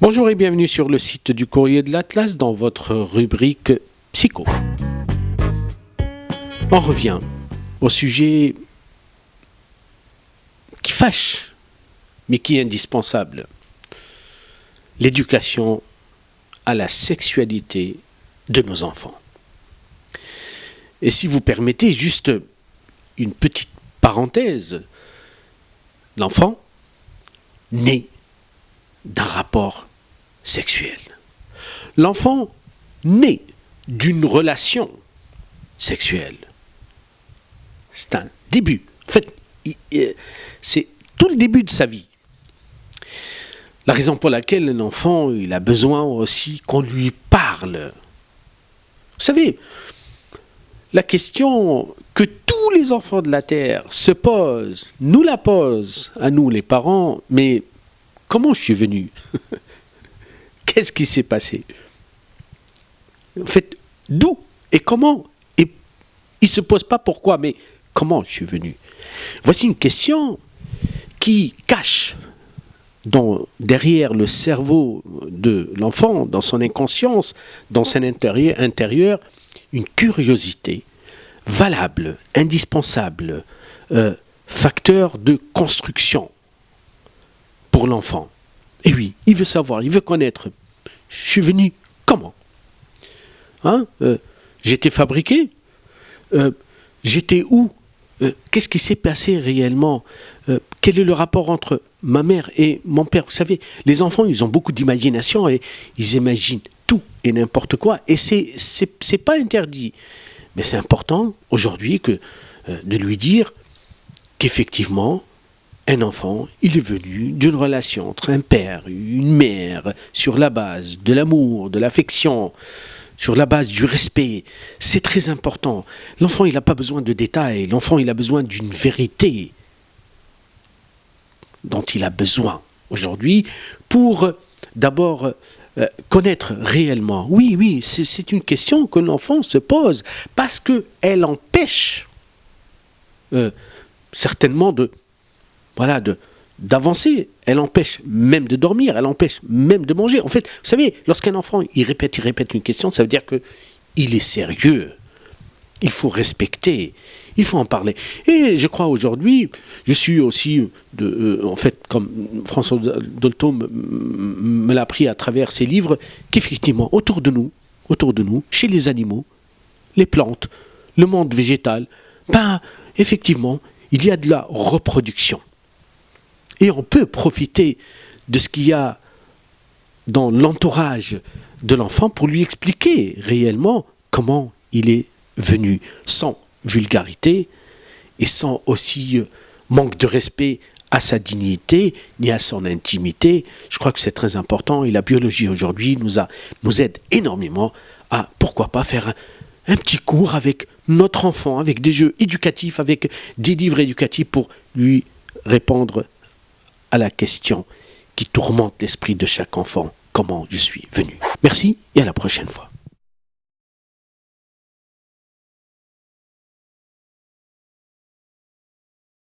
Bonjour et bienvenue sur le site du Courrier de l'Atlas dans votre rubrique Psycho. On revient au sujet qui fâche, mais qui est indispensable. L'éducation à la sexualité de nos enfants. Et si vous permettez juste une petite parenthèse, l'enfant naît d'un rapport sexuel. L'enfant naît d'une relation sexuelle. C'est un début. En fait, c'est tout le début de sa vie. La raison pour laquelle un enfant, il a besoin aussi qu'on lui parle. Vous savez, la question que tous les enfants de la Terre se posent, nous la posent à nous les parents, mais comment je suis venu? Qu'est-ce qui s'est passé? En fait, d'où et comment? Et il ne se pose pas pourquoi, mais comment je suis venu? Voici une question qui cache derrière le cerveau de l'enfant, dans son inconscience, dans son intérieur, une curiosité valable, indispensable, facteur de construction pour l'enfant. Et oui, il veut savoir, il veut connaître. Je suis venu comment? J'ai été fabriqué? J'étais où? Qu'est-ce qui s'est passé réellement? Quel est le rapport entre ma mère et mon père? Vous savez, les enfants, ils ont beaucoup d'imagination et ils imaginent tout et n'importe quoi. Et c'est pas interdit. Mais c'est important aujourd'hui de lui dire qu'effectivement, un enfant, il est venu d'une relation entre un père et une mère sur la base de l'amour, de l'affection, sur la base du respect. C'est très important. L'enfant, il n'a pas besoin de détails. L'enfant, il a besoin d'une vérité dont il a besoin aujourd'hui pour d'abord connaître réellement. Oui, c'est une question que l'enfant se pose parce qu'elle empêche certainement d'avancer. Elle empêche même de dormir, elle empêche même de manger. En fait, vous savez, lorsqu'un enfant il répète une question, ça veut dire qu'il est sérieux. Il faut respecter, il faut en parler. Et je crois aujourd'hui, je suis aussi, en fait, comme François Dolto me l'a appris à travers ses livres, qu'effectivement, autour de nous, chez les animaux, les plantes, le monde végétal, effectivement, il y a de la reproduction. Et on peut profiter de ce qu'il y a dans l'entourage de l'enfant pour lui expliquer réellement comment il est venu, sans vulgarité et sans aussi manque de respect à sa dignité ni à son intimité. Je crois que c'est très important et la biologie aujourd'hui nous aide énormément à, pourquoi pas, faire un petit cours avec notre enfant, avec des jeux éducatifs, avec des livres éducatifs pour lui répondre à la question qui tourmente l'esprit de chaque enfant. Comment je suis venu? Merci et à la prochaine fois.